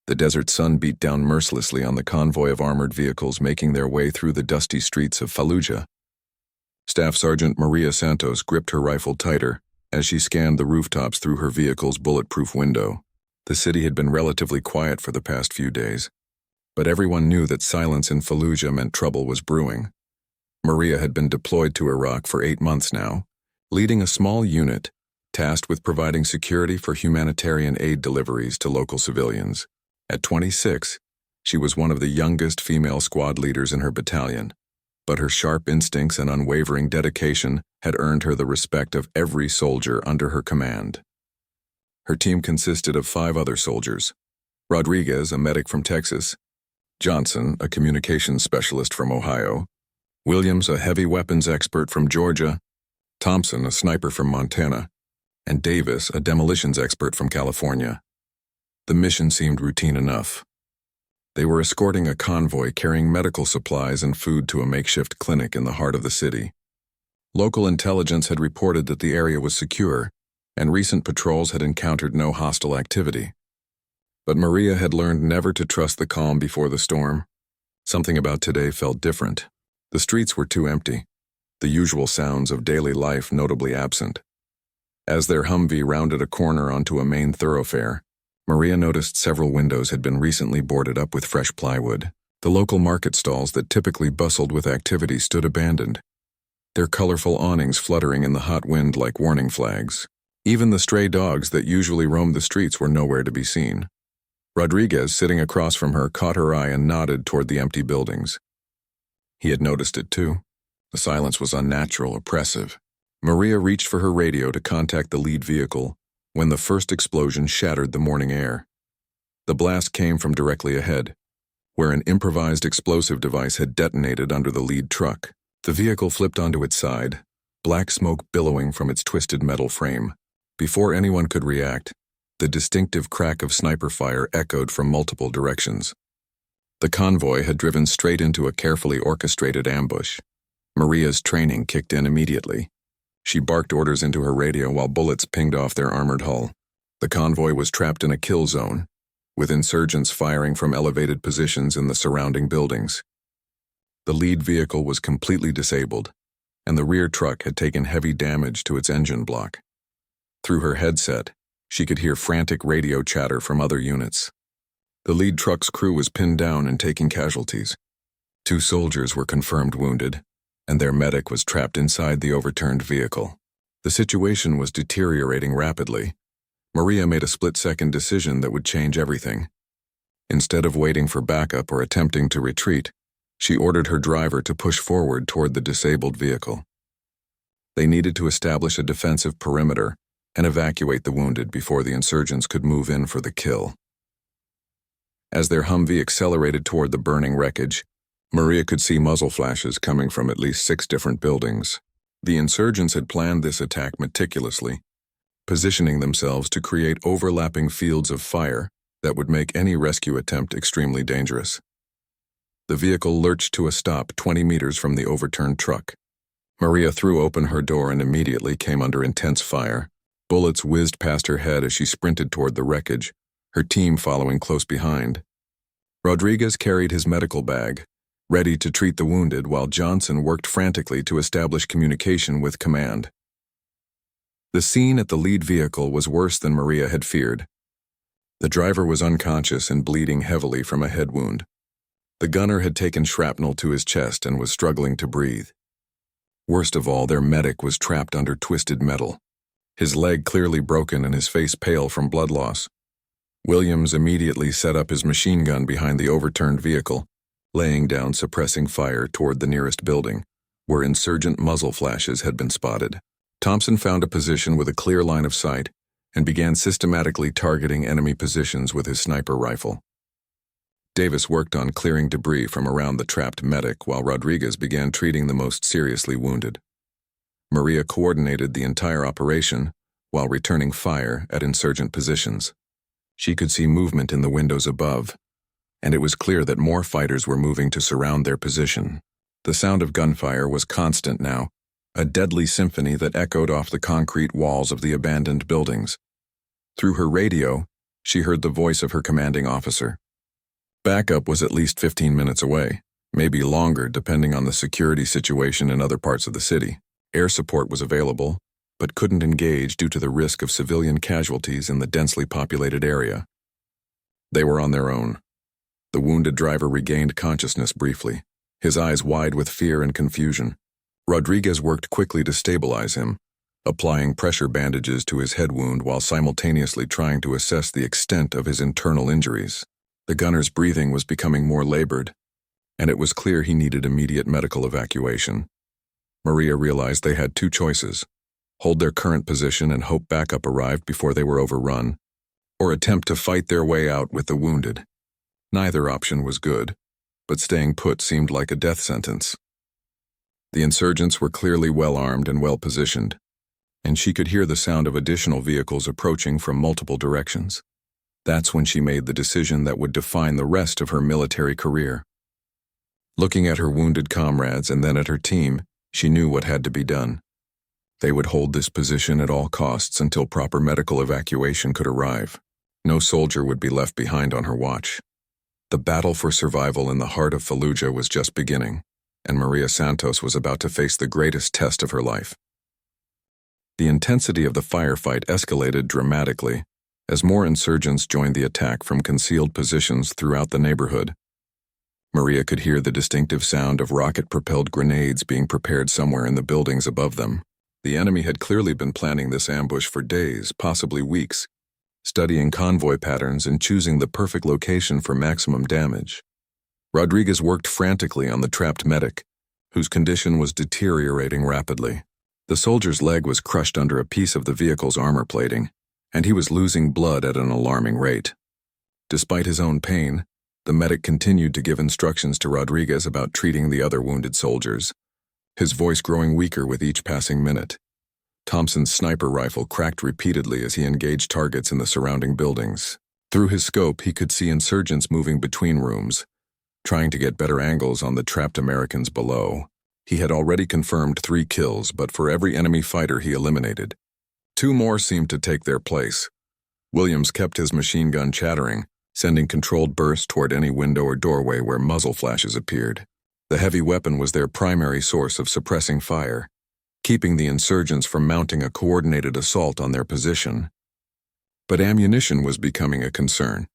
The desert sun beat down mercilessly on the convoy of armored vehicles making their way through the dusty streets of Fallujah. Staff Sergeant Maria Santos gripped her rifle tighter as she scanned the rooftops through her vehicle's bulletproof window. The city had been relatively quiet for the past few days, but everyone knew that silence in Fallujah meant trouble was brewing. Maria had been deployed to Iraq for 8 months now, leading a small unit tasked with providing security for humanitarian aid deliveries to local civilians. At 26, she was one of the youngest female squad leaders in her battalion, but her sharp instincts and unwavering dedication had earned her the respect of every soldier under her command. Her team consisted of 5 other soldiers: Rodriguez, a medic from Texas; Johnson, a communications specialist from Ohio; Williams, a heavy weapons expert from Georgia; Thompson, a sniper from Montana; and Davis, a demolitions expert from California. The mission seemed routine enough. They were escorting a convoy carrying medical supplies and food to a makeshift clinic in the heart of the city. Local intelligence had reported that the area was secure, and recent patrols had encountered no hostile activity. But Maria had learned never to trust the calm before the storm. Something about today felt different. The streets were too empty, the usual sounds of daily life notably absent. As their Humvee rounded a corner onto a main thoroughfare, Maria noticed several windows had been recently boarded up with fresh plywood. The local market stalls that typically bustled with activity stood abandoned, their colorful awnings fluttering in the hot wind like warning flags. Even the stray dogs that usually roamed the streets were nowhere to be seen. Rodriguez, sitting across from her, caught her eye and nodded toward the empty buildings. He had noticed it too. The silence was unnatural, oppressive. Maria reached for her radio to contact the lead vehicle when the first explosion shattered the morning air. The blast came from directly ahead, where an improvised explosive device had detonated under the lead truck. The vehicle flipped onto its side, black smoke billowing from its twisted metal frame. Before anyone could react, the distinctive crack of sniper fire echoed from multiple directions. The convoy had driven straight into a carefully orchestrated ambush. Maria's training kicked in immediately. She barked orders into her radio while bullets pinged off their armored hull. The convoy was trapped in a kill zone, with insurgents firing from elevated positions in the surrounding buildings. The lead vehicle was completely disabled, and the rear truck had taken heavy damage to its engine block. Through her headset, she could hear frantic radio chatter from other units. The lead truck's crew was pinned down and taking casualties. 2 soldiers were confirmed wounded, and their medic was trapped inside the overturned vehicle. The situation was deteriorating rapidly. Maria made a split-second decision that would change everything. Instead of waiting for backup or attempting to retreat, she ordered her driver to push forward toward the disabled vehicle. They needed to establish a defensive perimeter and evacuate the wounded before the insurgents could move in for the kill. As their Humvee accelerated toward the burning wreckage, Maria could see muzzle flashes coming from at least 6 different buildings. The insurgents had planned this attack meticulously, positioning themselves to create overlapping fields of fire that would make any rescue attempt extremely dangerous. The vehicle lurched to a stop 20 meters from the overturned truck. Maria threw open her door and immediately came under intense fire. Bullets whizzed past her head as she sprinted toward the wreckage, her team following close behind. Rodriguez carried his medical bag, ready to treat the wounded, while Johnson worked frantically to establish communication with command. The scene at the lead vehicle was worse than Maria had feared. The driver was unconscious and bleeding heavily from a head wound. The gunner had taken shrapnel to his chest and was struggling to breathe. Worst of all, their medic was trapped under twisted metal, his leg clearly broken and his face pale from blood loss. Williams immediately set up his machine gun behind the overturned vehicle, laying down suppressing fire toward the nearest building, where insurgent muzzle flashes had been spotted. Thompson found a position with a clear line of sight and began systematically targeting enemy positions with his sniper rifle. Davis worked on clearing debris from around the trapped medic while Rodriguez began treating the most seriously wounded. Maria coordinated the entire operation while returning fire at insurgent positions. She could see movement in the windows above, and it was clear that more fighters were moving to surround their position. The sound of gunfire was constant now, a deadly symphony that echoed off the concrete walls of the abandoned buildings. Through her radio, she heard the voice of her commanding officer. Backup was at least 15 minutes away, maybe longer depending on the security situation in other parts of the city. Air support was available, but couldn't engage due to the risk of civilian casualties in the densely populated area. They were on their own. The wounded driver regained consciousness briefly, his eyes wide with fear and confusion. Rodriguez worked quickly to stabilize him, applying pressure bandages to his head wound while simultaneously trying to assess the extent of his internal injuries. The gunner's breathing was becoming more labored, and it was clear he needed immediate medical evacuation. Maria realized they had two choices: hold their current position and hope backup arrived before they were overrun, or attempt to fight their way out with the wounded. Neither option was good, but staying put seemed like a death sentence. The insurgents were clearly well armed and well positioned, and she could hear the sound of additional vehicles approaching from multiple directions. That's when she made the decision that would define the rest of her military career. Looking at her wounded comrades and then at her team, she knew what had to be done. They would hold this position at all costs until proper medical evacuation could arrive. No soldier would be left behind on her watch. The battle for survival in the heart of Fallujah was just beginning, and Maria Santos was about to face the greatest test of her life. The intensity of the firefight escalated dramatically as more insurgents joined the attack from concealed positions throughout the neighborhood. Maria could hear the distinctive sound of rocket-propelled grenades being prepared somewhere in the buildings above them. The enemy had clearly been planning this ambush for days, possibly weeks, studying convoy patterns and choosing the perfect location for maximum damage. Rodriguez worked frantically on the trapped medic, whose condition was deteriorating rapidly. The soldier's leg was crushed under a piece of the vehicle's armor plating, and he was losing blood at an alarming rate. Despite his own pain, the medic continued to give instructions to Rodriguez about treating the other wounded soldiers, his voice growing weaker with each passing minute. Thompson's sniper rifle cracked repeatedly as he engaged targets in the surrounding buildings. Through his scope, he could see insurgents moving between rooms, trying to get better angles on the trapped Americans below. He had already confirmed 3 kills, but for every enemy fighter he eliminated, 2 more seemed to take their place. Williams kept his machine gun chattering, sending controlled bursts toward any window or doorway where muzzle flashes appeared. The heavy weapon was their primary source of suppressing fire, keeping the insurgents from mounting a coordinated assault on their position. But ammunition was becoming a concern.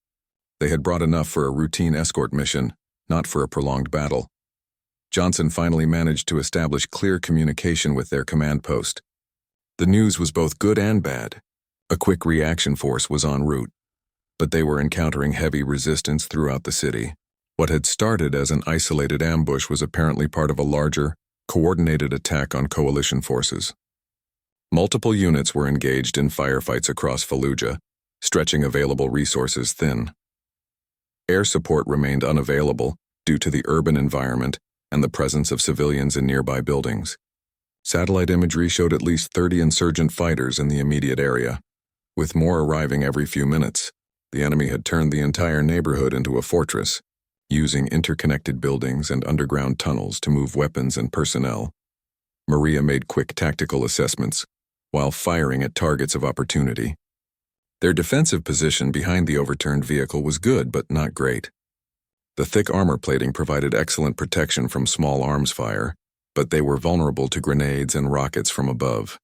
They had brought enough for a routine escort mission, not for a prolonged battle. Johnson finally managed to establish clear communication with their command post. The news was both good and bad. A quick reaction force was en route, but they were encountering heavy resistance throughout the city. What had started as an isolated ambush was apparently part of a larger, coordinated attack on coalition forces. Multiple units were engaged in firefights across Fallujah, stretching available resources thin. Air support remained unavailable due to the urban environment and the presence of civilians in nearby buildings. Satellite imagery showed at least 30 insurgent fighters in the immediate area, with more arriving every few minutes. The enemy had turned the entire neighborhood into a fortress, using interconnected buildings and underground tunnels to move weapons and personnel. Maria made quick tactical assessments, while firing at targets of opportunity. Their defensive position behind the overturned vehicle was good, but not great. The thick armor plating provided excellent protection from small arms fire, but they were vulnerable to grenades and rockets from above.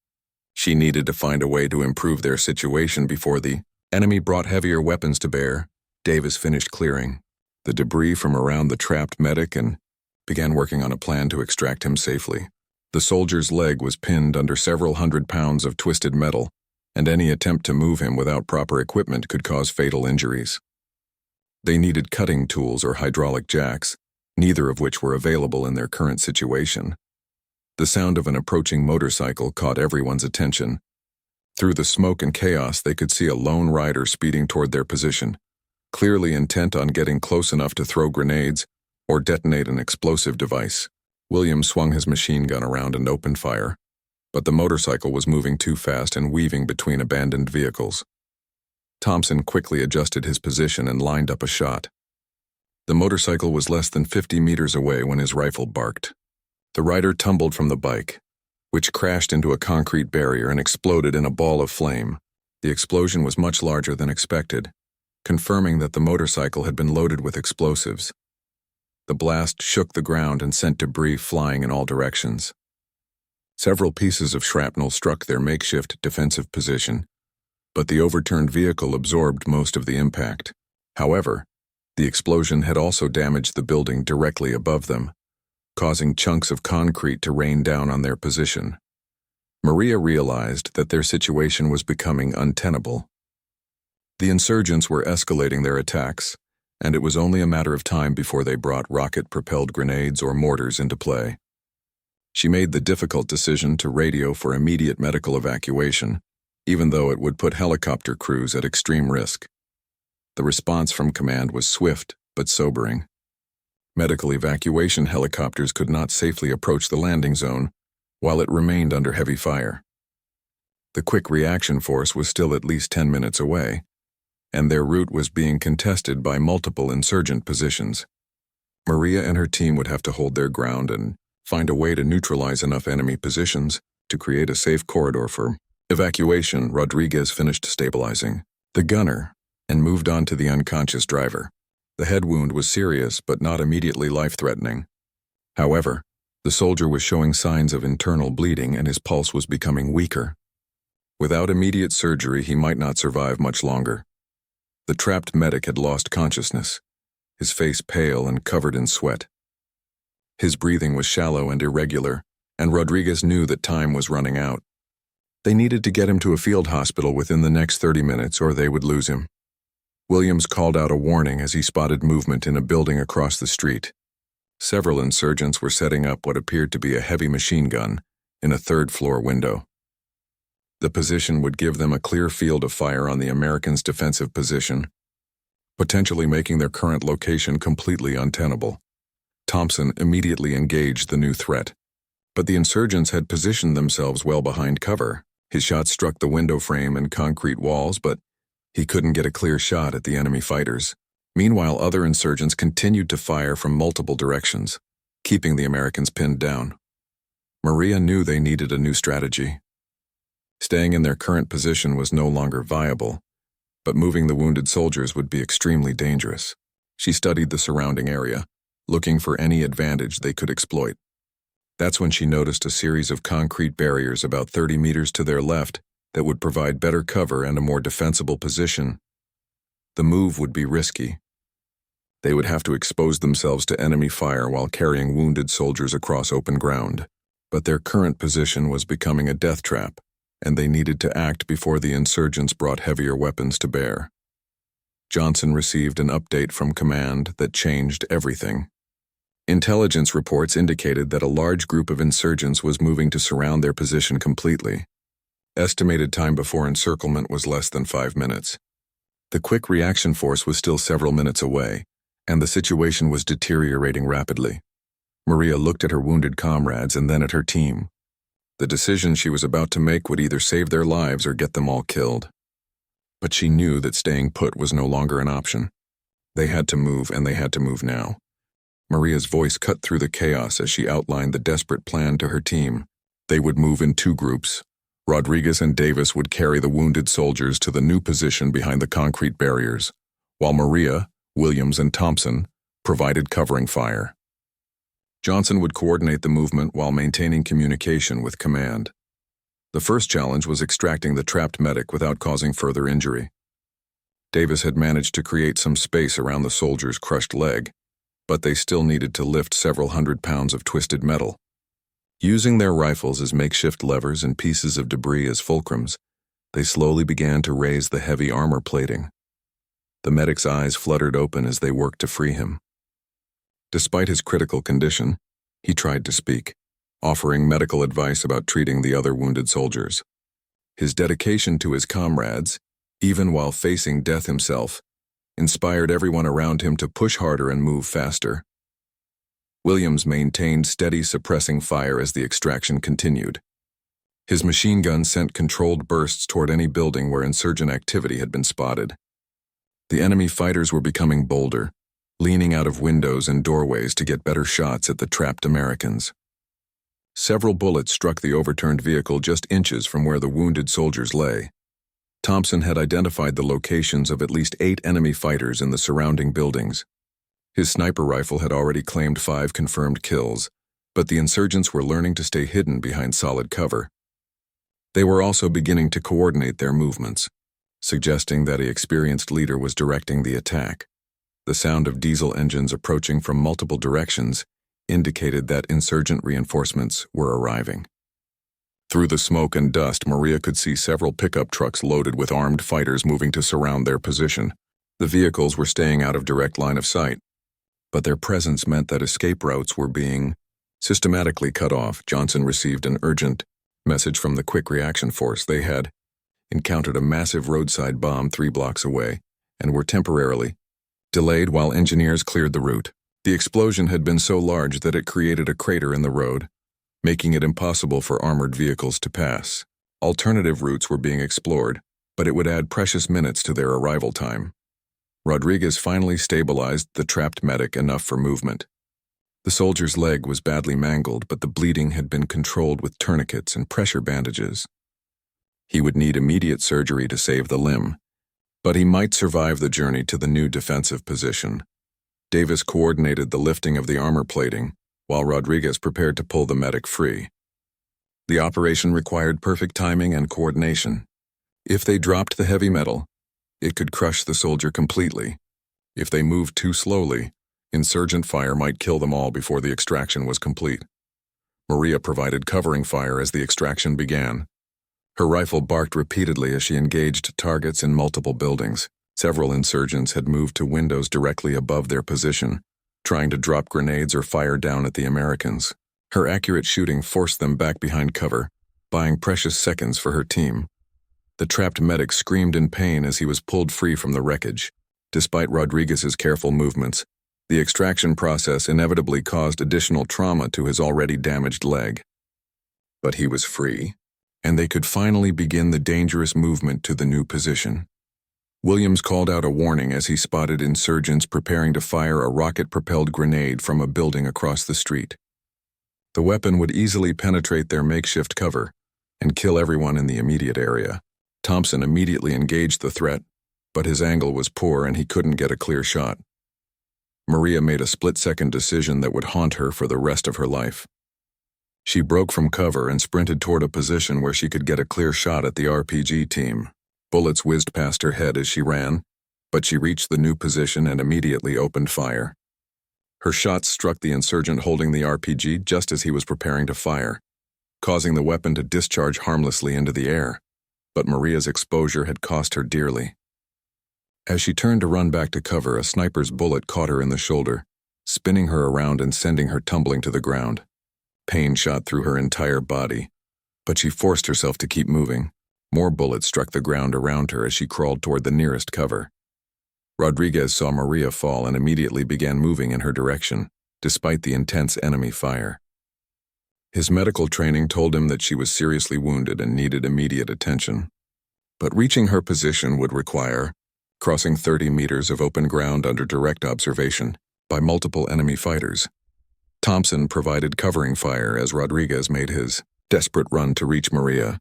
She needed to find a way to improve their situation before the enemy brought heavier weapons to bear. Davis finished clearing the debris from around the trapped medic and began working on a plan to extract him safely. The soldier's leg was pinned under several 100 pounds of twisted metal, and any attempt to move him without proper equipment could cause fatal injuries. They needed cutting tools or hydraulic jacks, neither of which were available in their current situation. The sound of an approaching motorcycle caught everyone's attention. Through the smoke and chaos, they could see a lone rider speeding toward their position, clearly intent on getting close enough to throw grenades or detonate an explosive device. Williams swung his machine gun around and opened fire, but the motorcycle was moving too fast and weaving between abandoned vehicles. Thompson quickly adjusted his position and lined up a shot. The motorcycle was less than 50 meters away when his rifle barked. The rider tumbled from the bike, which crashed into a concrete barrier and exploded in a ball of flame. The explosion was much larger than expected, confirming that the motorcycle had been loaded with explosives. The blast shook the ground and sent debris flying in all directions. Several pieces of shrapnel struck their makeshift defensive position, but the overturned vehicle absorbed most of the impact. However, the explosion had also damaged the building directly above them, causing chunks of concrete to rain down on their position. Maria realized that their situation was becoming untenable. The insurgents were escalating their attacks, and it was only a matter of time before they brought rocket-propelled grenades or mortars into play. She made the difficult decision to radio for immediate medical evacuation, even though it would put helicopter crews at extreme risk. The response from command was swift but sobering. Medical evacuation helicopters could not safely approach the landing zone while it remained under heavy fire. The quick reaction force was still at least 10 minutes away, and their route was being contested by multiple insurgent positions. Maria and her team would have to hold their ground and find a way to neutralize enough enemy positions to create a safe corridor for evacuation. Rodriguez finished stabilizing the gunner and moved on to the unconscious driver. The head wound was serious but not immediately life-threatening. However, the soldier was showing signs of internal bleeding and his pulse was becoming weaker. Without immediate surgery, he might not survive much longer. The trapped medic had lost consciousness, his face pale and covered in sweat. His breathing was shallow and irregular, and Rodriguez knew that time was running out. They needed to get him to a field hospital within the next 30 minutes or they would lose him. Williams called out a warning as he spotted movement in a building across the street. Several insurgents were setting up what appeared to be a heavy machine gun in a third-floor window. The position would give them a clear field of fire on the Americans' defensive position, potentially making their current location completely untenable. Thompson immediately engaged the new threat, but the insurgents had positioned themselves well behind cover. His shot struck the window frame and concrete walls, but he couldn't get a clear shot at the enemy fighters. Meanwhile, other insurgents continued to fire from multiple directions, keeping the Americans pinned down. Maria knew they needed a new strategy. Staying in their current position was no longer viable, but moving the wounded soldiers would be extremely dangerous. She studied the surrounding area, looking for any advantage they could exploit. That's when she noticed a series of concrete barriers about 30 meters to their left that would provide better cover and a more defensible position. The move would be risky. They would have to expose themselves to enemy fire while carrying wounded soldiers across open ground. But their current position was becoming a death trap, and they needed to act before the insurgents brought heavier weapons to bear. Johnson received an update from command that changed everything. Intelligence reports indicated that a large group of insurgents was moving to surround their position completely. Estimated time before encirclement was less than 5 minutes. The quick reaction force was still several minutes away, and the situation was deteriorating rapidly. Maria looked at her wounded comrades and then at her team. The decision she was about to make would either save their lives or get them all killed. But she knew that staying put was no longer an option. They had to move, and they had to move now. Maria's voice cut through the chaos as she outlined the desperate plan to her team. They would move in 2 groups. Rodriguez and Davis would carry the wounded soldiers to the new position behind the concrete barriers, while Maria, Williams, and Thompson provided covering fire. Johnson would coordinate the movement while maintaining communication with command. The first challenge was extracting the trapped medic without causing further injury. Davis had managed to create some space around the soldier's crushed leg, but they still needed to lift several hundred pounds of twisted metal. Using their rifles as makeshift levers and pieces of debris as fulcrums, they slowly began to raise the heavy armor plating. The medic's eyes fluttered open as they worked to free him. Despite his critical condition, he tried to speak, offering medical advice about treating the other wounded soldiers. His dedication to his comrades, even while facing death himself, inspired everyone around him to push harder and move faster. Williams maintained steady, suppressing fire as the extraction continued. His machine gun sent controlled bursts toward any building where insurgent activity had been spotted. The enemy fighters were becoming bolder, leaning out of windows and doorways to get better shots at the trapped Americans. Several bullets struck the overturned vehicle just inches from where the wounded soldiers lay. Thompson had identified the locations of at least 8 enemy fighters in the surrounding buildings. His sniper rifle had already claimed 5 confirmed kills, but the insurgents were learning to stay hidden behind solid cover. They were also beginning to coordinate their movements, suggesting that an experienced leader was directing the attack. The sound of diesel engines approaching from multiple directions indicated that insurgent reinforcements were arriving. Through the smoke and dust, Maria could see several pickup trucks loaded with armed fighters moving to surround their position. The vehicles were staying out of direct line of sight, but their presence meant that escape routes were being systematically cut off. Johnson received an urgent message from the Quick Reaction Force. They had encountered a massive roadside bomb 3 blocks away and were temporarily delayed while engineers cleared the route. The explosion had been so large that it created a crater in the road, making it impossible for armored vehicles to pass. Alternative routes were being explored, but it would add precious minutes to their arrival time. Rodriguez finally stabilized the trapped medic enough for movement. The soldier's leg was badly mangled, but the bleeding had been controlled with tourniquets and pressure bandages. He would need immediate surgery to save the limb, but he might survive the journey to the new defensive position. Davis coordinated the lifting of the armor plating, while Rodriguez prepared to pull the medic free. The operation required perfect timing and coordination. If they dropped the heavy metal, it could crush the soldier completely. If they moved too slowly, insurgent fire might kill them all before the extraction was complete. Maria provided covering fire as the extraction began. Her rifle barked repeatedly as she engaged targets in multiple buildings. Several insurgents had moved to windows directly above their position, trying to drop grenades or fire down at the Americans. Her accurate shooting forced them back behind cover, buying precious seconds for her team. The trapped medic screamed in pain as he was pulled free from the wreckage. Despite Rodriguez's careful movements, the extraction process inevitably caused additional trauma to his already damaged leg. But he was free, and they could finally begin the dangerous movement to the new position. Williams called out a warning as he spotted insurgents preparing to fire a rocket-propelled grenade from a building across the street. The weapon would easily penetrate their makeshift cover and kill everyone in the immediate area. Thompson immediately engaged the threat, but his angle was poor and he couldn't get a clear shot. Maria made a split-second decision that would haunt her for the rest of her life. She broke from cover and sprinted toward a position where she could get a clear shot at the RPG team. Bullets whizzed past her head as she ran, but she reached the new position and immediately opened fire. Her shots struck the insurgent holding the RPG just as he was preparing to fire, causing the weapon to discharge harmlessly into the air. But Maria's exposure had cost her dearly. As she turned to run back to cover, a sniper's bullet caught her in the shoulder, spinning her around and sending her tumbling to the ground. Pain shot through her entire body, but she forced herself to keep moving. More bullets struck the ground around her as she crawled toward the nearest cover. Rodriguez saw Maria fall and immediately began moving in her direction, despite the intense enemy fire. His medical training told him that she was seriously wounded and needed immediate attention. But reaching her position would require crossing 30 meters of open ground under direct observation by multiple enemy fighters. Thompson provided covering fire as Rodriguez made his desperate run to reach Maria.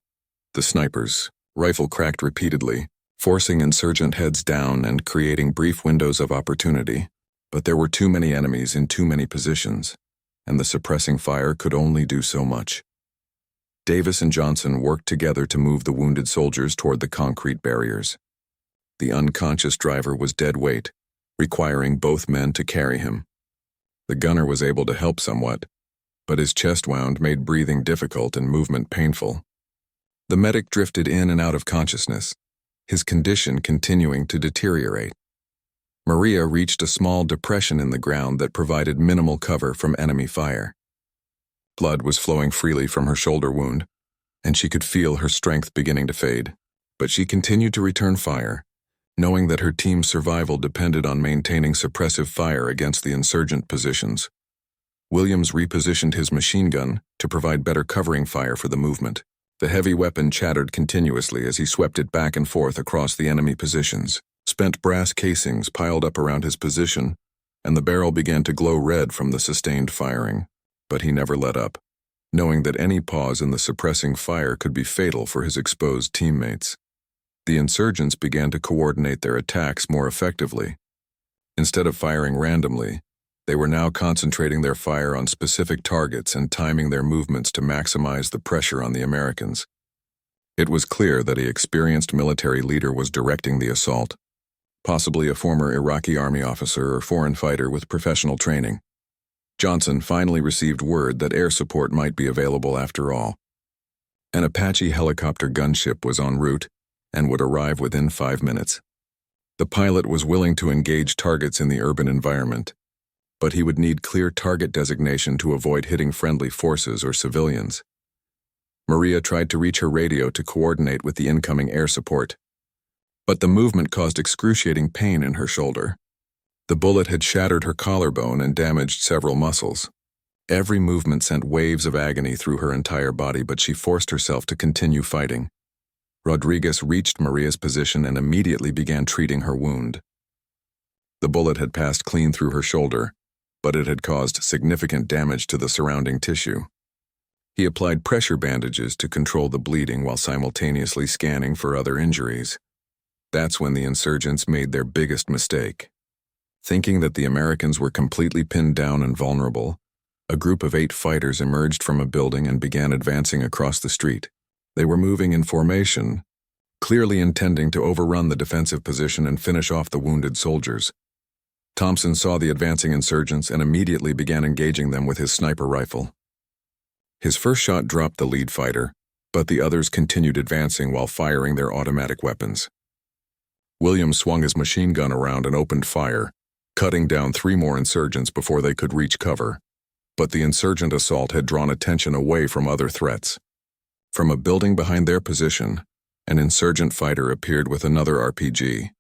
The sniper's rifle cracked repeatedly, forcing insurgent heads down and creating brief windows of opportunity. But there were too many enemies in too many positions, and the suppressing fire could only do so much. Davis and Johnson worked together to move the wounded soldiers toward the concrete barriers. The unconscious driver was dead weight, requiring both men to carry him. The gunner was able to help somewhat, but his chest wound made breathing difficult and movement painful. The medic drifted in and out of consciousness, his condition continuing to deteriorate. Maria reached a small depression in the ground that provided minimal cover from enemy fire. Blood was flowing freely from her shoulder wound, and she could feel her strength beginning to fade. But she continued to return fire, knowing that her team's survival depended on maintaining suppressive fire against the insurgent positions. Williams repositioned his machine gun to provide better covering fire for the movement. The heavy weapon chattered continuously as he swept it back and forth across the enemy positions. Spent brass casings piled up around his position, and the barrel began to glow red from the sustained firing. But he never let up, knowing that any pause in the suppressing fire could be fatal for his exposed teammates. The insurgents began to coordinate their attacks more effectively. Instead of firing randomly, they were now concentrating their fire on specific targets and timing their movements to maximize the pressure on the Americans. It was clear that an experienced military leader was directing the assault, possibly a former Iraqi army officer or foreign fighter with professional training. Johnson finally received word that air support might be available after all. An Apache helicopter gunship was en route and would arrive within 5 minutes. The pilot was willing to engage targets in the urban environment, but he would need clear target designation to avoid hitting friendly forces or civilians. Maria tried to reach her radio to coordinate with the incoming air support, but the movement caused excruciating pain in her shoulder. The bullet had shattered her collarbone and damaged several muscles. Every movement sent waves of agony through her entire body, but she forced herself to continue fighting. Rodriguez reached Maria's position and immediately began treating her wound. The bullet had passed clean through her shoulder, but it had caused significant damage to the surrounding tissue. He applied pressure bandages to control the bleeding while simultaneously scanning for other injuries. That's when the insurgents made their biggest mistake. Thinking that the Americans were completely pinned down and vulnerable, a group of 8 fighters emerged from a building and began advancing across the street. They were moving in formation, clearly intending to overrun the defensive position and finish off the wounded soldiers. Thompson saw the advancing insurgents and immediately began engaging them with his sniper rifle. His first shot dropped the lead fighter, but the others continued advancing while firing their automatic weapons. Williams swung his machine gun around and opened fire, cutting down 3 more insurgents before they could reach cover. But the insurgent assault had drawn attention away from other threats. From a building behind their position, an insurgent fighter appeared with another RPG.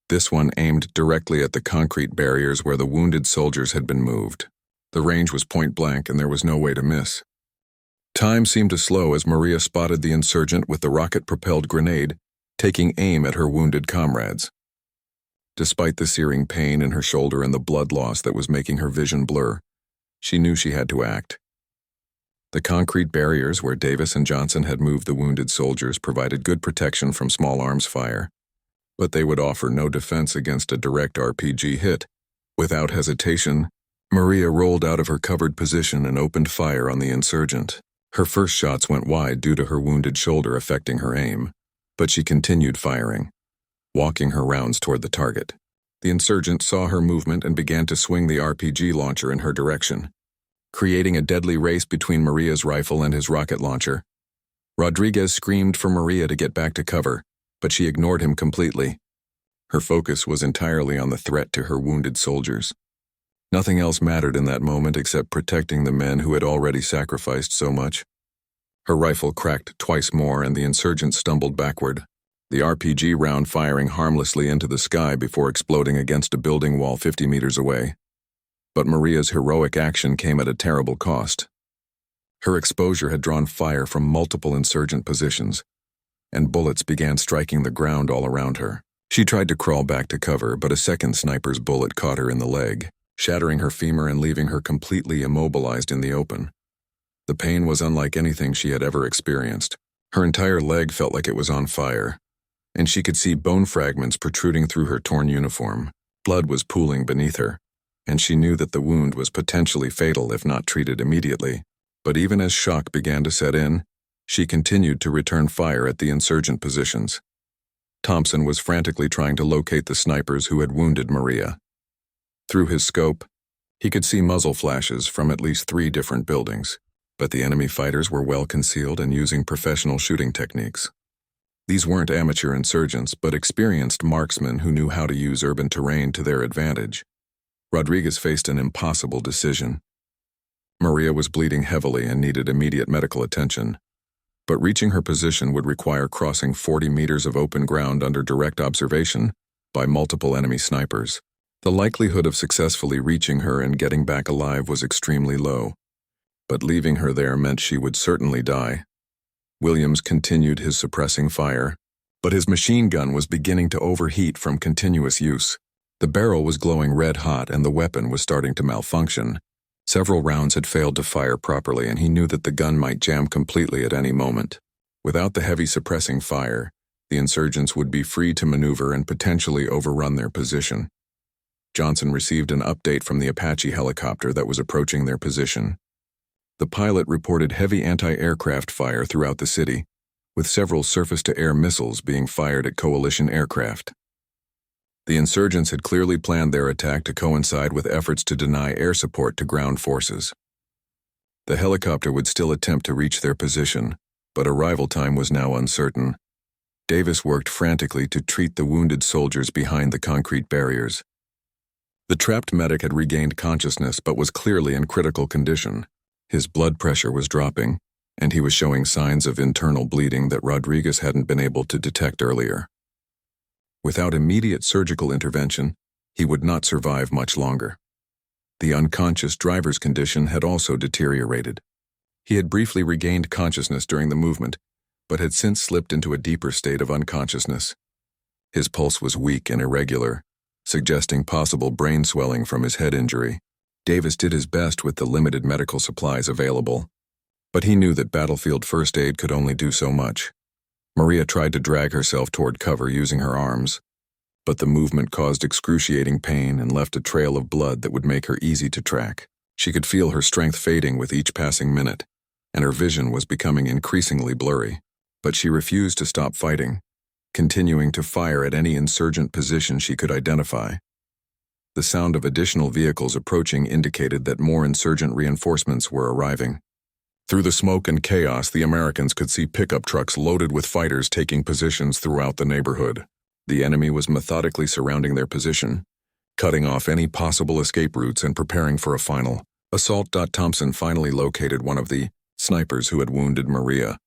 This one aimed directly at the concrete barriers where the wounded soldiers had been moved. The range was point blank and there was no way to miss. Time seemed to slow as Maria spotted the insurgent with the rocket-propelled grenade, taking aim at her wounded comrades. Despite the searing pain in her shoulder and the blood loss that was making her vision blur, she knew she had to act. The concrete barriers where Davis and Johnson had moved the wounded soldiers provided good protection from small arms fire, but they would offer no defense against a direct RPG hit. Without hesitation, Maria rolled out of her covered position and opened fire on the insurgent. Her first shots went wide due to her wounded shoulder affecting her aim, but she continued firing, walking her rounds toward the target. The insurgent saw her movement and began to swing the RPG launcher in her direction, creating a deadly race between Maria's rifle and his rocket launcher. Rodriguez screamed for Maria to get back to cover, but she ignored him completely. Her focus was entirely on the threat to her wounded soldiers. Nothing else mattered in that moment except protecting the men who had already sacrificed so much. Her rifle cracked twice more and the insurgent stumbled backward, the RPG round firing harmlessly into the sky before exploding against a building wall 50 meters away. But Maria's heroic action came at a terrible cost. Her exposure had drawn fire from multiple insurgent positions, and bullets began striking the ground all around her. She tried to crawl back to cover, but a second sniper's bullet caught her in the leg, shattering her femur and leaving her completely immobilized in the open. The pain was unlike anything she had ever experienced. Her entire leg felt like it was on fire, and she could see bone fragments protruding through her torn uniform. Blood was pooling beneath her, and she knew that the wound was potentially fatal if not treated immediately. But even as shock began to set in, she continued to return fire at the insurgent positions. Thompson was frantically trying to locate the snipers who had wounded Maria. Through his scope, he could see muzzle flashes from at least 3 different buildings, but the enemy fighters were well concealed and using professional shooting techniques. These weren't amateur insurgents, but experienced marksmen who knew how to use urban terrain to their advantage. Rodriguez faced an impossible decision. Maria was bleeding heavily and needed immediate medical attention, but reaching her position would require crossing 40 meters of open ground under direct observation by multiple enemy snipers. The likelihood of successfully reaching her and getting back alive was extremely low, but leaving her there meant she would certainly die. Williams continued his suppressing fire, but his machine gun was beginning to overheat from continuous use. The barrel was glowing red hot and the weapon was starting to malfunction. Several rounds had failed to fire properly and he knew that the gun might jam completely at any moment. Without the heavy suppressing fire, the insurgents would be free to maneuver and potentially overrun their position. Johnson received an update from the Apache helicopter that was approaching their position. The pilot reported heavy anti-aircraft fire throughout the city, with several surface-to-air missiles being fired at coalition aircraft. The insurgents had clearly planned their attack to coincide with efforts to deny air support to ground forces. The helicopter would still attempt to reach their position, but arrival time was now uncertain. Davis worked frantically to treat the wounded soldiers behind the concrete barriers. The trapped medic had regained consciousness but was clearly in critical condition. His blood pressure was dropping, and he was showing signs of internal bleeding that Rodriguez hadn't been able to detect earlier. Without immediate surgical intervention, he would not survive much longer. The unconscious driver's condition had also deteriorated. He had briefly regained consciousness during the movement, but had since slipped into a deeper state of unconsciousness. His pulse was weak and irregular, suggesting possible brain swelling from his head injury. Davis did his best with the limited medical supplies available, but he knew that battlefield first aid could only do so much. Maria tried to drag herself toward cover using her arms, but the movement caused excruciating pain and left a trail of blood that would make her easy to track. She could feel her strength fading with each passing minute, and her vision was becoming increasingly blurry. But she refused to stop fighting, continuing to fire at any insurgent position she could identify. The sound of additional vehicles approaching indicated that more insurgent reinforcements were arriving. Through the smoke and chaos, the Americans could see pickup trucks loaded with fighters taking positions throughout the neighborhood. The enemy was methodically surrounding their position, cutting off any possible escape routes and preparing for a final assault. Thompson finally located one of the snipers who had wounded Maria.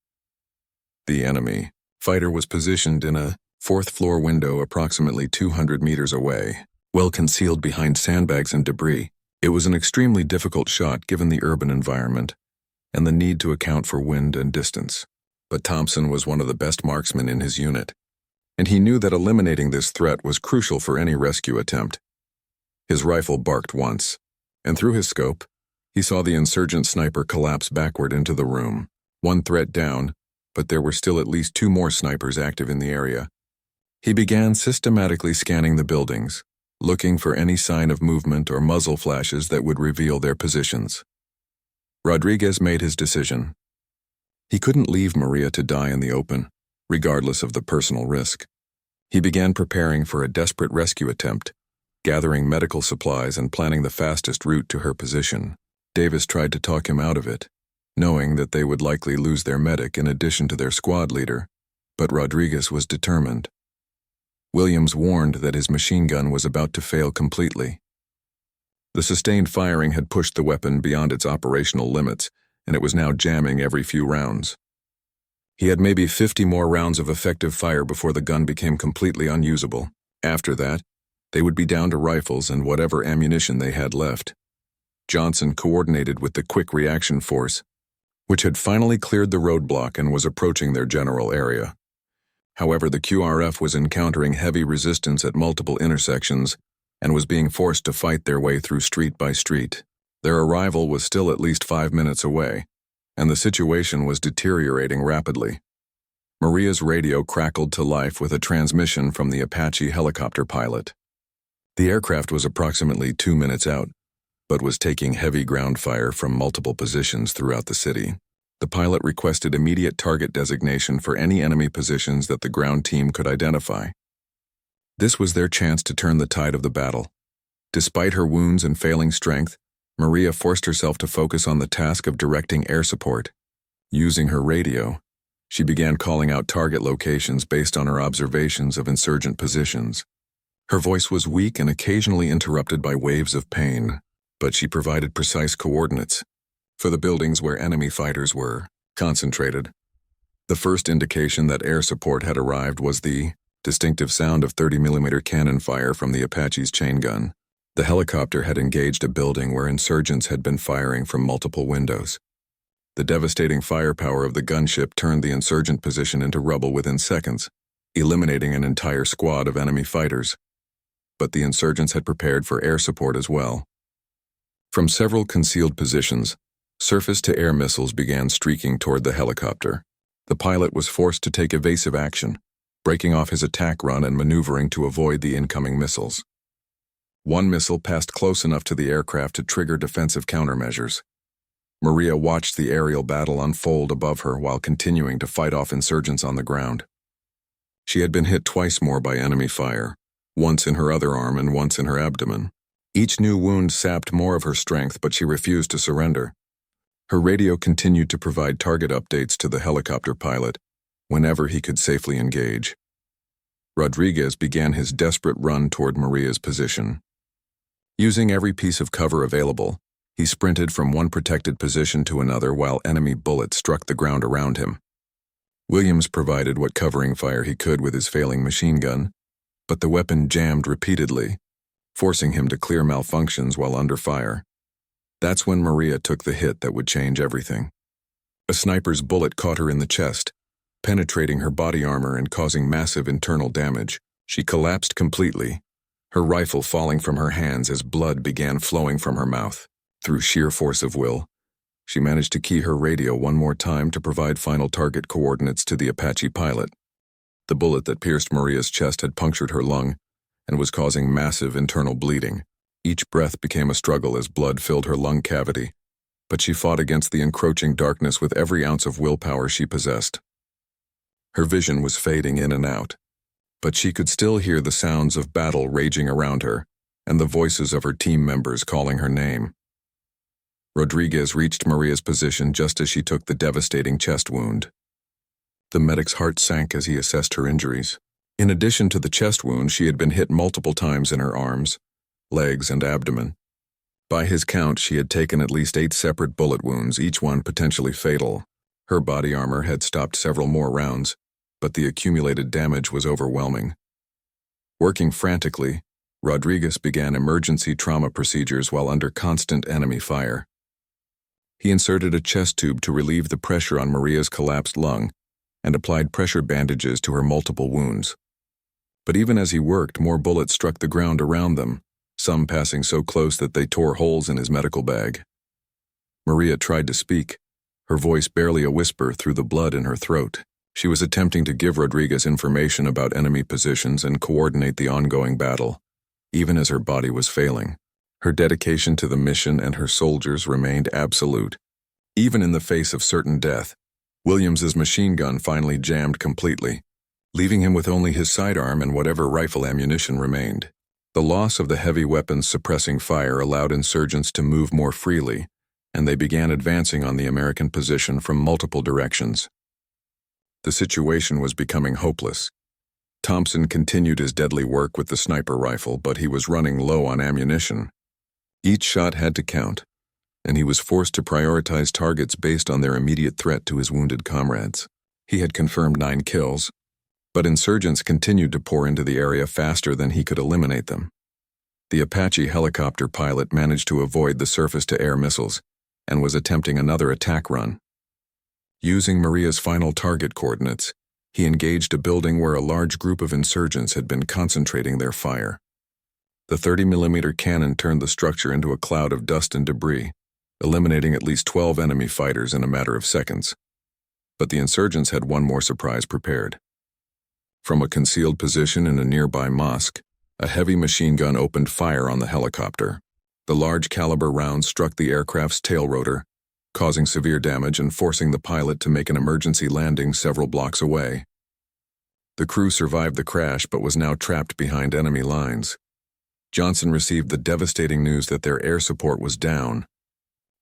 The enemy fighter was positioned in a fourth-floor window approximately 200 meters away, well concealed behind sandbags and debris. It was an extremely difficult shot given the urban environment and the need to account for wind and distance. But Thompson was one of the best marksmen in his unit, and he knew that eliminating this threat was crucial for any rescue attempt. His rifle barked once, and through his scope, he saw the insurgent sniper collapse backward into the room. One threat down, but there were still at least 2 more snipers active in the area. He began systematically scanning the buildings, looking for any sign of movement or muzzle flashes that would reveal their positions. Rodriguez made his decision. He couldn't leave Maria to die in the open, regardless of the personal risk. He began preparing for a desperate rescue attempt, gathering medical supplies and planning the fastest route to her position. Davis tried to talk him out of it, knowing that they would likely lose their medic in addition to their squad leader, but Rodriguez was determined. Williams warned that his machine gun was about to fail completely. The sustained firing had pushed the weapon beyond its operational limits, and it was now jamming every few rounds. He had maybe 50 more rounds of effective fire before the gun became completely unusable. After that, they would be down to rifles and whatever ammunition they had left. Johnson coordinated with the Quick Reaction Force, which had finally cleared the roadblock and was approaching their general area. However, the QRF was encountering heavy resistance at multiple intersections and was being forced to fight their way through street by street. Their arrival was still at least 5 minutes away, and the situation was deteriorating rapidly. Maria's radio crackled to life with a transmission from the Apache helicopter pilot. The aircraft was approximately 2 minutes out, but was taking heavy ground fire from multiple positions throughout the city. The pilot requested immediate target designation for any enemy positions that the ground team could identify. This was their chance to turn the tide of the battle. Despite her wounds and failing strength, Maria forced herself to focus on the task of directing air support. Using her radio, she began calling out target locations based on her observations of insurgent positions. Her voice was weak and occasionally interrupted by waves of pain, but she provided precise coordinates for the buildings where enemy fighters were concentrated. The first indication that air support had arrived was the distinctive sound of 30mm cannon fire from the Apache's chain gun. The helicopter had engaged a building where insurgents had been firing from multiple windows. The devastating firepower of the gunship turned the insurgent position into rubble within seconds, eliminating an entire squad of enemy fighters. But the insurgents had prepared for air support as well. From several concealed positions, surface-to-air missiles began streaking toward the helicopter. The pilot was forced to take evasive action, breaking off his attack run and maneuvering to avoid the incoming missiles. One missile passed close enough to the aircraft to trigger defensive countermeasures. Maria watched the aerial battle unfold above her while continuing to fight off insurgents on the ground. She had been hit twice more by enemy fire, once in her other arm and once in her abdomen. Each new wound sapped more of her strength, but she refused to surrender. Her radio continued to provide target updates to the helicopter pilot whenever he could safely engage. Rodriguez began his desperate run toward Maria's position. Using every piece of cover available, he sprinted from one protected position to another while enemy bullets struck the ground around him. Williams provided what covering fire he could with his failing machine gun, but the weapon jammed repeatedly, forcing him to clear malfunctions while under fire. That's when Maria took the hit that would change everything. A sniper's bullet caught her in the chest, penetrating her body armor and causing massive internal damage. She collapsed completely, her rifle falling from her hands as blood began flowing from her mouth. Through sheer force of will, she managed to key her radio one more time to provide final target coordinates to the Apache pilot. The bullet that pierced Maria's chest had punctured her lung and was causing massive internal bleeding. Each breath became a struggle as blood filled her lung cavity, but she fought against the encroaching darkness with every ounce of willpower she possessed. Her vision was fading in and out, but she could still hear the sounds of battle raging around her and the voices of her team members calling her name. Rodriguez reached Maria's position just as she took the devastating chest wound. The medic's heart sank as he assessed her injuries. In addition to the chest wound, she had been hit multiple times in her arms, legs, and abdomen. By his count, she had taken at least 8 separate bullet wounds, each one potentially fatal. Her body armor had stopped several more rounds, but the accumulated damage was overwhelming. Working frantically, Rodriguez began emergency trauma procedures while under constant enemy fire. He inserted a chest tube to relieve the pressure on Maria's collapsed lung and applied pressure bandages to her multiple wounds. But even as he worked, more bullets struck the ground around them, some passing so close that they tore holes in his medical bag. Maria tried to speak, her voice barely a whisper through the blood in her throat. She was attempting to give Rodriguez information about enemy positions and coordinate the ongoing battle, even as her body was failing. Her dedication to the mission and her soldiers remained absolute. Even in the face of certain death, Williams's machine gun finally jammed completely, leaving him with only his sidearm and whatever rifle ammunition remained. The loss of the heavy weapons suppressing fire allowed insurgents to move more freely, and they began advancing on the American position from multiple directions. The situation was becoming hopeless. Thompson continued his deadly work with the sniper rifle, but he was running low on ammunition. Each shot had to count, and he was forced to prioritize targets based on their immediate threat to his wounded comrades. He had confirmed 9 kills, but insurgents continued to pour into the area faster than he could eliminate them. The Apache helicopter pilot managed to avoid the surface-to-air missiles and was attempting another attack run. Using Maria's final target coordinates, he engaged a building where a large group of insurgents had been concentrating their fire. The 30mm cannon turned the structure into a cloud of dust and debris, eliminating at least 12 enemy fighters in a matter of seconds. But the insurgents had one more surprise prepared. From a concealed position in a nearby mosque, a heavy machine gun opened fire on the helicopter. The large-caliber rounds struck the aircraft's tail rotor, causing severe damage and forcing the pilot to make an emergency landing several blocks away. The crew survived the crash but was now trapped behind enemy lines. Johnson received the devastating news that their air support was down.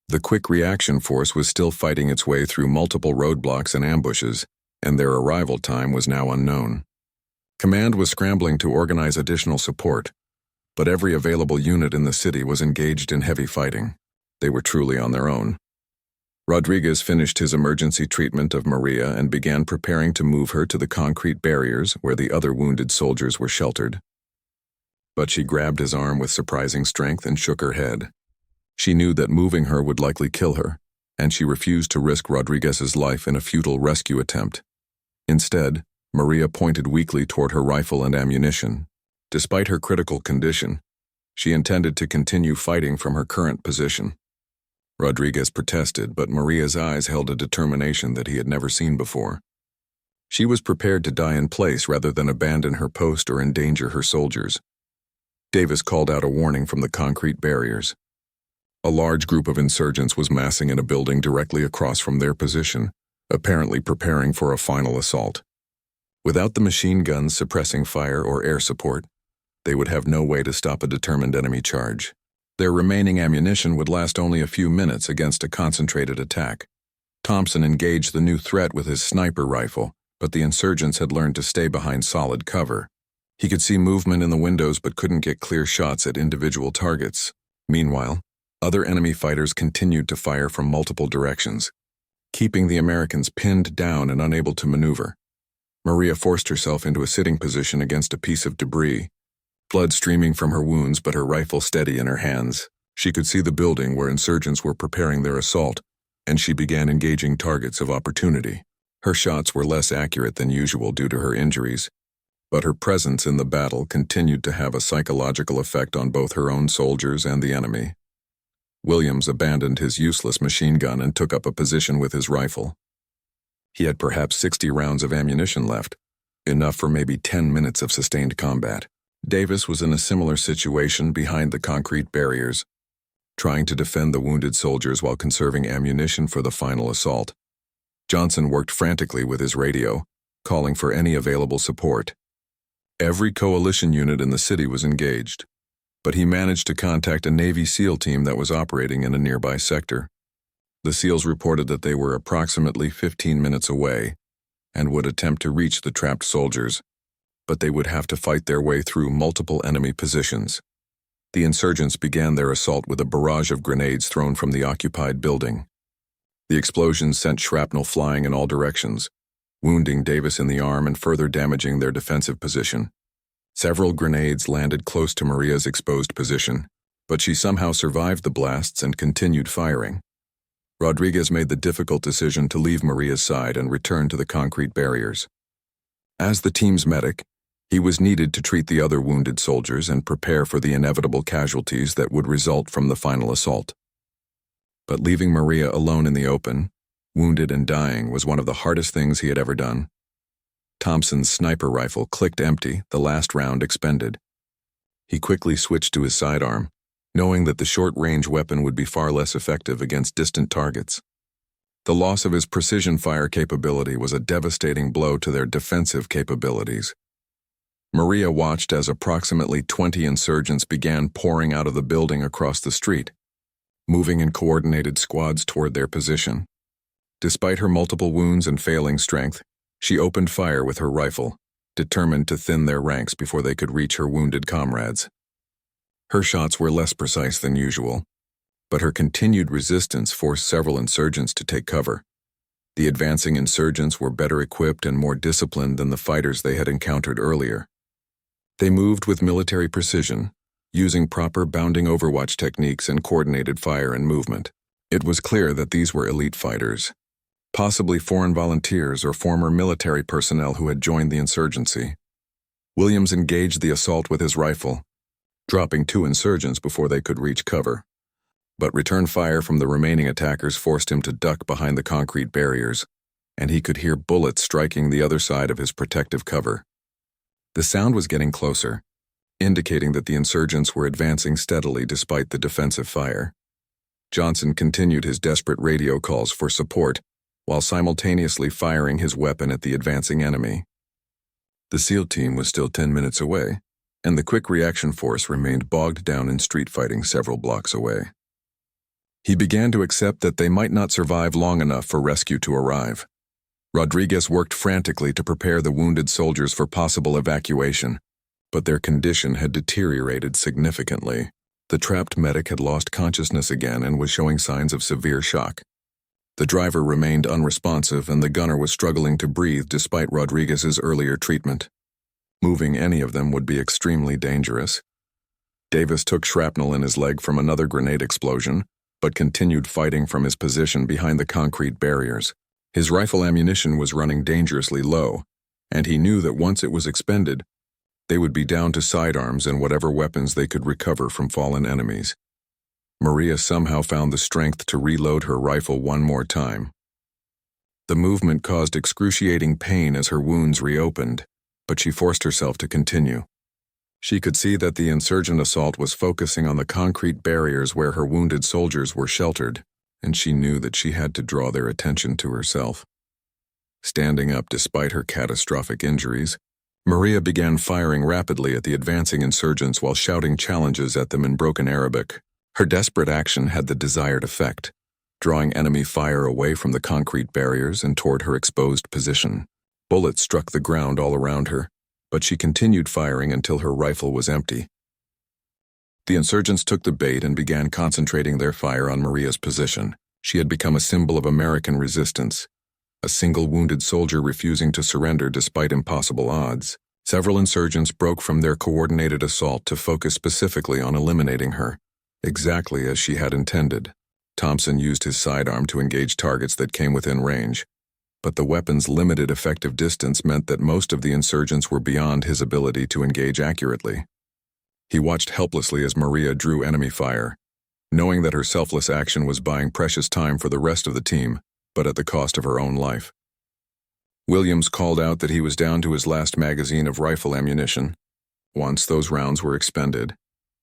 The quick reaction force was still fighting its way through multiple roadblocks and ambushes, and their arrival time was now unknown. Command was scrambling to organize additional support, but every available unit in the city was engaged in heavy fighting. They were truly on their own. Rodriguez finished his emergency treatment of Maria and began preparing to move her to the concrete barriers where the other wounded soldiers were sheltered. But she grabbed his arm with surprising strength and shook her head. She knew that moving her would likely kill her, and she refused to risk Rodriguez's life in a futile rescue attempt. Instead, Maria pointed weakly toward her rifle and ammunition. Despite her critical condition, she intended to continue fighting from her current position. Rodriguez protested, but Maria's eyes held a determination that he had never seen before. She was prepared to die in place rather than abandon her post or endanger her soldiers. Davis called out a warning from the concrete barriers. A large group of insurgents was massing in a building directly across from their position, apparently preparing for a final assault. Without the machine guns suppressing fire or air support, they would have no way to stop a determined enemy charge. Their remaining ammunition would last only a few minutes against a concentrated attack. Thompson engaged the new threat with his sniper rifle, but the insurgents had learned to stay behind solid cover. He could see movement in the windows but couldn't get clear shots at individual targets. Meanwhile, other enemy fighters continued to fire from multiple directions, keeping the Americans pinned down and unable to maneuver. Maria forced herself into a sitting position against a piece of debris, blood streaming from her wounds but her rifle steady in her hands. She could see the building where insurgents were preparing their assault, and she began engaging targets of opportunity. Her shots were less accurate than usual due to her injuries, but her presence in the battle continued to have a psychological effect on both her own soldiers and the enemy. Williams abandoned his useless machine gun and took up a position with his rifle. He had perhaps 60 rounds of ammunition left, enough for maybe 10 minutes of sustained combat. Davis was in a similar situation behind the concrete barriers, trying to defend the wounded soldiers while conserving ammunition for the final assault. Johnson worked frantically with his radio, calling for any available support. Every coalition unit in the city was engaged, but he managed to contact a Navy SEAL team that was operating in a nearby sector. The SEALs reported that they were approximately 15 minutes away and would attempt to reach the trapped soldiers, but they would have to fight their way through multiple enemy positions. The insurgents began their assault with a barrage of grenades thrown from the occupied building. The explosions sent shrapnel flying in all directions, wounding Davis in the arm and further damaging their defensive position. Several grenades landed close to Maria's exposed position, but she somehow survived the blasts and continued firing. Rodriguez made the difficult decision to leave Maria's side and return to the concrete barriers. As the team's medic, he was needed to treat the other wounded soldiers and prepare for the inevitable casualties that would result from the final assault. But leaving Maria alone in the open, wounded and dying, was one of the hardest things he had ever done. Thompson's sniper rifle clicked empty, the last round expended. He quickly switched to his sidearm, knowing that the short-range weapon would be far less effective against distant targets. The loss of his precision fire capability was a devastating blow to their defensive capabilities. Maria watched as approximately 20 insurgents began pouring out of the building across the street, moving in coordinated squads toward their position. Despite her multiple wounds and failing strength, she opened fire with her rifle, determined to thin their ranks before they could reach her wounded comrades. Her shots were less precise than usual, but her continued resistance forced several insurgents to take cover. The advancing insurgents were better equipped and more disciplined than the fighters they had encountered earlier. They moved with military precision, using proper bounding overwatch techniques and coordinated fire and movement. It was clear that these were elite fighters, possibly foreign volunteers or former military personnel who had joined the insurgency. Williams engaged the assault with his rifle, dropping 2 insurgents before they could reach cover. But return fire from the remaining attackers forced him to duck behind the concrete barriers, and he could hear bullets striking the other side of his protective cover. The sound was getting closer, indicating that the insurgents were advancing steadily despite the defensive fire. Johnson continued his desperate radio calls for support, while simultaneously firing his weapon at the advancing enemy. The SEAL team was still 10 minutes away, and the quick reaction force remained bogged down in street fighting several blocks away. He began to accept that they might not survive long enough for rescue to arrive. Rodriguez worked frantically to prepare the wounded soldiers for possible evacuation, but their condition had deteriorated significantly. The trapped medic had lost consciousness again and was showing signs of severe shock. The driver remained unresponsive and the gunner was struggling to breathe despite Rodriguez's earlier treatment. Moving any of them would be extremely dangerous. Davis took shrapnel in his leg from another grenade explosion, but continued fighting from his position behind the concrete barriers. His rifle ammunition was running dangerously low, and he knew that once it was expended, they would be down to sidearms and whatever weapons they could recover from fallen enemies. Maria somehow found the strength to reload her rifle one more time. The movement caused excruciating pain as her wounds reopened, but she forced herself to continue. She could see that the insurgent assault was focusing on the concrete barriers where her wounded soldiers were sheltered, and she knew that she had to draw their attention to herself. Standing up despite her catastrophic injuries, Maria began firing rapidly at the advancing insurgents while shouting challenges at them in broken Arabic. Her desperate action had the desired effect, drawing enemy fire away from the concrete barriers and toward her exposed position. Bullets struck the ground all around her, but she continued firing until her rifle was empty. The insurgents took the bait and began concentrating their fire on Maria's position. She had become a symbol of American resistance, a single wounded soldier refusing to surrender despite impossible odds. Several insurgents broke from their coordinated assault to focus specifically on eliminating her, exactly as she had intended. Thompson used his sidearm to engage targets that came within range, but the weapon's limited effective distance meant that most of the insurgents were beyond his ability to engage accurately. He watched helplessly as Maria drew enemy fire, knowing that her selfless action was buying precious time for the rest of the team, but at the cost of her own life. Williams called out that he was down to his last magazine of rifle ammunition. Once those rounds were expended,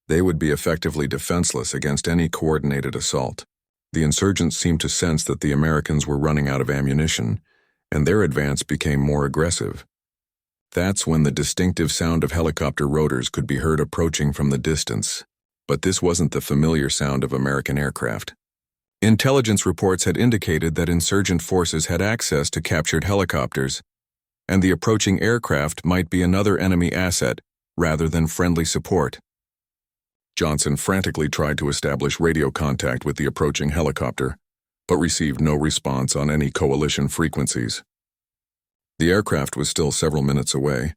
they would be effectively defenseless against any coordinated assault. The insurgents seemed to sense that the Americans were running out of ammunition, and their advance became more aggressive. That's when the distinctive sound of helicopter rotors could be heard approaching from the distance, but this wasn't the familiar sound of American aircraft. Intelligence reports had indicated that insurgent forces had access to captured helicopters, and the approaching aircraft might be another enemy asset rather than friendly support. Johnson frantically tried to establish radio contact with the approaching helicopter, but received no response on any coalition frequencies. The aircraft was still several minutes away,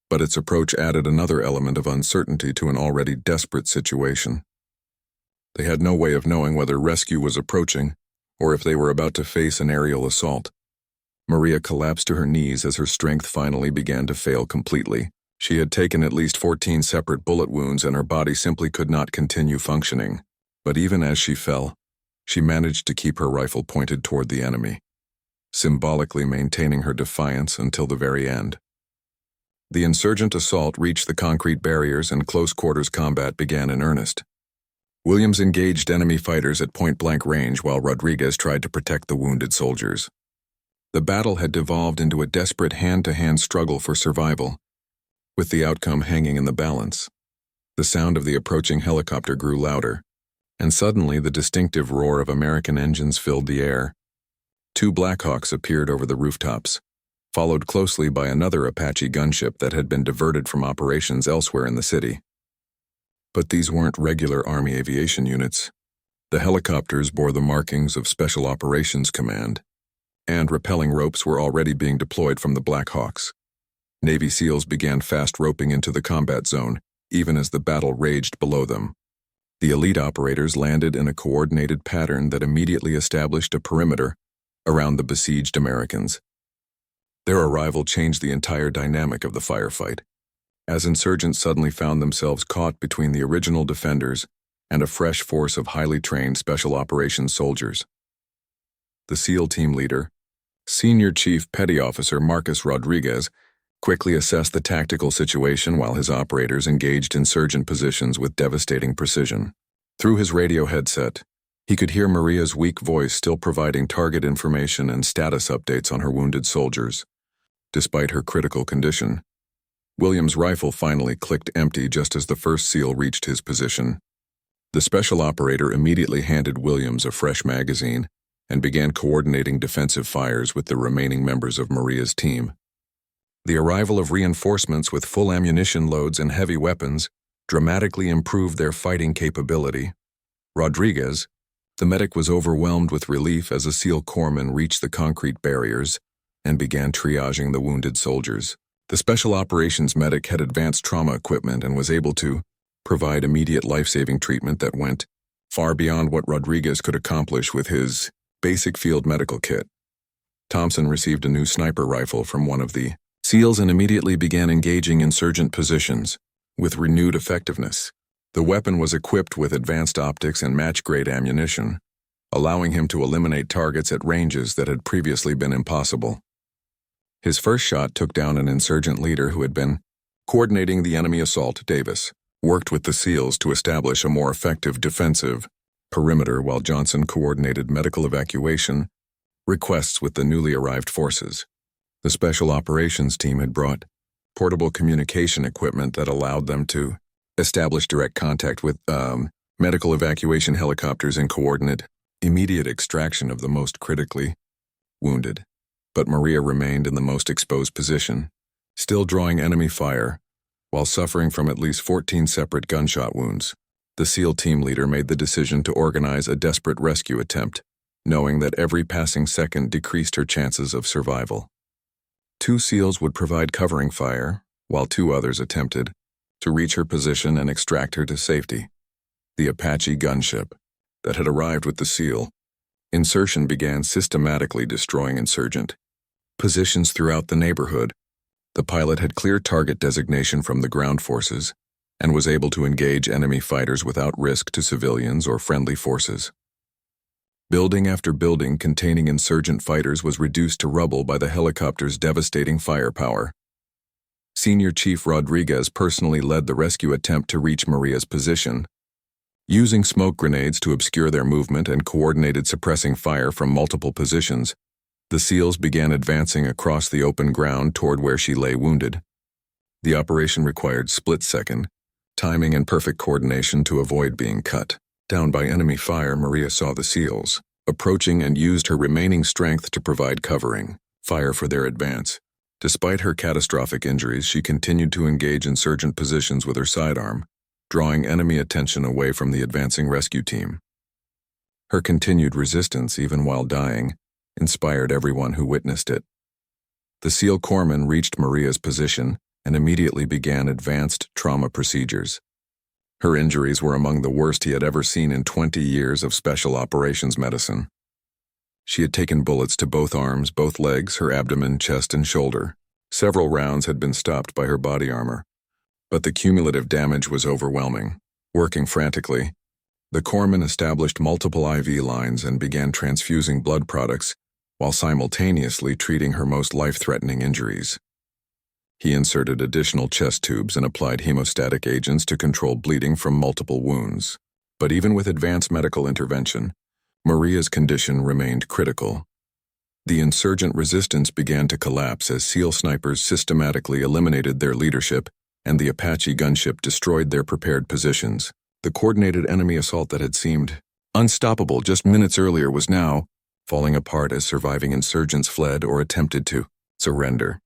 but its approach added another element of uncertainty to an already desperate situation. They had no way of knowing whether rescue was approaching or if they were about to face an aerial assault. Maria collapsed to her knees as her strength finally began to fail completely. She had taken at least 14 separate bullet wounds and her body simply could not continue functioning. But even as she fell, she managed to keep her rifle pointed toward the enemy, symbolically maintaining her defiance until the very end. The insurgent assault reached the concrete barriers and close-quarters combat began in earnest. Williams engaged enemy fighters at point-blank range while Rodriguez tried to protect the wounded soldiers. The battle had devolved into a desperate hand-to-hand struggle for survival, with the outcome hanging in the balance. The sound of the approaching helicopter grew louder, and suddenly the distinctive roar of American engines filled the air. 2 Blackhawks appeared over the rooftops, followed closely by another Apache gunship that had been diverted from operations elsewhere in the city. But these weren't regular Army aviation units. The helicopters bore the markings of Special Operations Command, and rappelling ropes were already being deployed from the Blackhawks. Navy SEALs began fast roping into the combat zone, even as the battle raged below them. The elite operators landed in a coordinated pattern that immediately established a perimeter around the besieged Americans. Their arrival changed the entire dynamic of the firefight, as insurgents suddenly found themselves caught between the original defenders and a fresh force of highly trained Special Operations soldiers. The SEAL team leader, Senior Chief Petty Officer Marcus Rodriguez, quickly assessed the tactical situation while his operators engaged insurgent positions with devastating precision. Through his radio headset, he could hear Maria's weak voice still providing target information and status updates on her wounded soldiers. Despite her critical condition, Williams' rifle finally clicked empty just as the first SEAL reached his position. The special operator immediately handed Williams a fresh magazine and began coordinating defensive fires with the remaining members of Maria's team. The arrival of reinforcements with full ammunition loads and heavy weapons dramatically improved their fighting capability. Rodriguez, the medic, was overwhelmed with relief as a SEAL corpsman reached the concrete barriers and began triaging the wounded soldiers. The Special Operations medic had advanced trauma equipment and was able to provide immediate life-saving treatment that went far beyond what Rodriguez could accomplish with his basic field medical kit. Thompson received a new sniper rifle from one of the SEALs and immediately began engaging insurgent positions with renewed effectiveness. The weapon was equipped with advanced optics and match-grade ammunition, allowing him to eliminate targets at ranges that had previously been impossible. His first shot took down an insurgent leader who had been coordinating the enemy assault. Davis worked with the SEALs to establish a more effective defensive perimeter while Johnson coordinated medical evacuation requests with the newly arrived forces. The Special Operations team had brought portable communication equipment that allowed them to establish direct contact with medical evacuation helicopters and coordinate immediate extraction of the most critically wounded. But Maria remained in the most exposed position, still drawing enemy fire, while suffering from at least 14 separate gunshot wounds. The SEAL team leader made the decision to organize a desperate rescue attempt, knowing that every passing second decreased her chances of survival. 2 SEALs would provide covering fire, while 2 others attempted to reach her position and extract her to safety. The Apache gunship that had arrived with the SEAL insertion began systematically destroying insurgent positions throughout the neighborhood. The pilot had clear target designation from the ground forces and was able to engage enemy fighters without risk to civilians or friendly forces. Building after building containing insurgent fighters was reduced to rubble by the helicopter's devastating firepower. Senior Chief Rodriguez personally led the rescue attempt to reach Maria's position. Using smoke grenades to obscure their movement and coordinated suppressing fire from multiple positions, the SEALs began advancing across the open ground toward where she lay wounded. The operation required split-second timing and perfect coordination to avoid being cut down by enemy fire. Maria saw the SEALs approaching and used her remaining strength to provide covering fire for their advance. Despite her catastrophic injuries, she continued to engage insurgent positions with her sidearm, drawing enemy attention away from the advancing rescue team. Her continued resistance, even while dying, inspired everyone who witnessed it. The SEAL corpsman reached Maria's position and immediately began advanced trauma procedures. Her injuries were among the worst he had ever seen in 20 years of special operations medicine. She had taken bullets to both arms, both legs, her abdomen, chest, and shoulder. Several rounds had been stopped by her body armor, but the cumulative damage was overwhelming. Working frantically, the corpsman established multiple IV lines and began transfusing blood products while simultaneously treating her most life-threatening injuries. He inserted additional chest tubes and applied hemostatic agents to control bleeding from multiple wounds. But even with advanced medical intervention, Maria's condition remained critical. The insurgent resistance began to collapse as SEAL snipers systematically eliminated their leadership and the Apache gunship destroyed their prepared positions. The coordinated enemy assault that had seemed unstoppable just minutes earlier was now falling apart as surviving insurgents fled or attempted to surrender.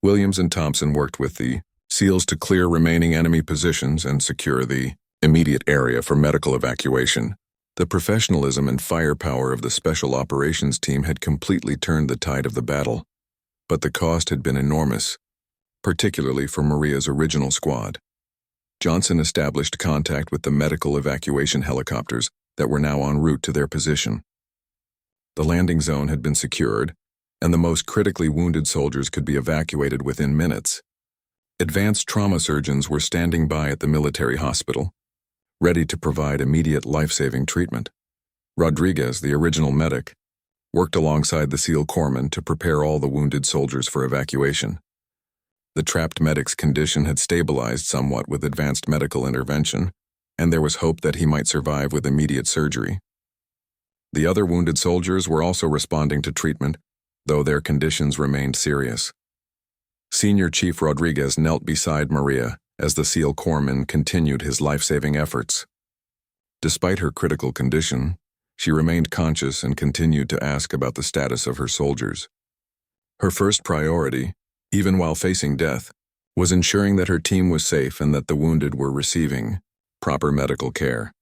Williams and Thompson worked with the SEALs to clear remaining enemy positions and secure the immediate area for medical evacuation. The professionalism and firepower of the Special Operations team had completely turned the tide of the battle, but the cost had been enormous, particularly for Maria's original squad. Johnson established contact with the medical evacuation helicopters that were now en route to their position. The landing zone had been secured, and the most critically wounded soldiers could be evacuated within minutes. Advanced trauma surgeons were standing by at the military hospital, ready to provide immediate life-saving treatment. Rodriguez, the original medic, worked alongside the SEAL corpsman to prepare all the wounded soldiers for evacuation. The trapped medic's condition had stabilized somewhat with advanced medical intervention, and there was hope that he might survive with immediate surgery. The other wounded soldiers were also responding to treatment, though their conditions remained serious. Senior Chief Rodriguez knelt beside Maria as the SEAL corpsman continued his life-saving efforts. Despite her critical condition, she remained conscious and continued to ask about the status of her soldiers. Her first priority, even while facing death, was ensuring that her team was safe and that the wounded were receiving proper medical care.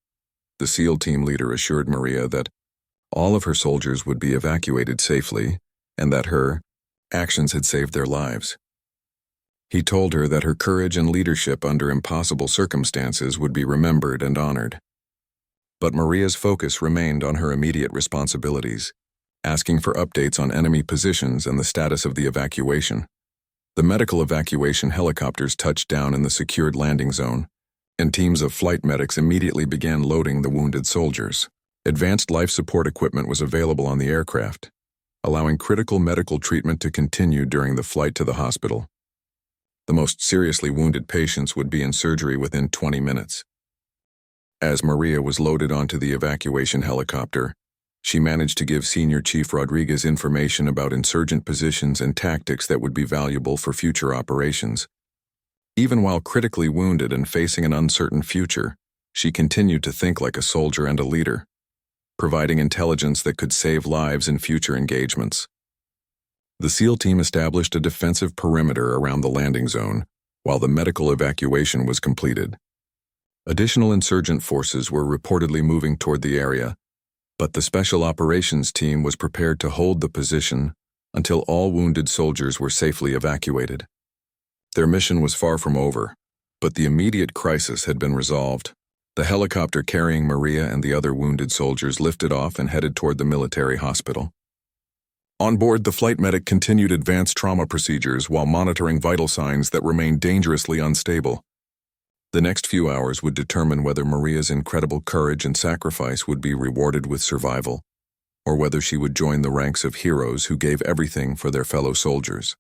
The SEAL team leader assured Maria that all of her soldiers would be evacuated safely and that her actions had saved their lives. He told her that her courage and leadership under impossible circumstances would be remembered and honored. But Maria's focus remained on her immediate responsibilities, asking for updates on enemy positions and the status of the evacuation. The medical evacuation helicopters touched down in the secured landing zone, and teams of flight medics immediately began loading the wounded soldiers. Advanced life support equipment was available on the aircraft, allowing critical medical treatment to continue during the flight to the hospital. The most seriously wounded patients would be in surgery within 20 minutes. As Maria was loaded onto the evacuation helicopter, she managed to give Senior Chief Rodriguez information about insurgent positions and tactics that would be valuable for future operations. Even while critically wounded and facing an uncertain future, she continued to think like a soldier and a leader, providing intelligence that could save lives in future engagements. The SEAL team established a defensive perimeter around the landing zone while the medical evacuation was completed. Additional insurgent forces were reportedly moving toward the area, but the Special Operations team was prepared to hold the position until all wounded soldiers were safely evacuated. Their mission was far from over, but the immediate crisis had been resolved. The helicopter carrying Maria and the other wounded soldiers lifted off and headed toward the military hospital. On board, the flight medic continued advanced trauma procedures while monitoring vital signs that remained dangerously unstable. The next few hours would determine whether Maria's incredible courage and sacrifice would be rewarded with survival, or whether she would join the ranks of heroes who gave everything for their fellow soldiers.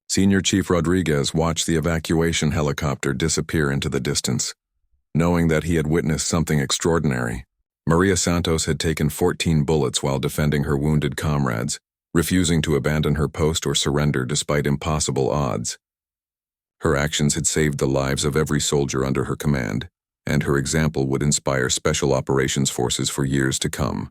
Senior Chief Rodriguez watched the evacuation helicopter disappear into the distance, knowing that he had witnessed something extraordinary. Maria Santos had taken 14 bullets while defending her wounded comrades, refusing to abandon her post or surrender despite impossible odds. Her actions had saved the lives of every soldier under her command, and her example would inspire special operations forces for years to come.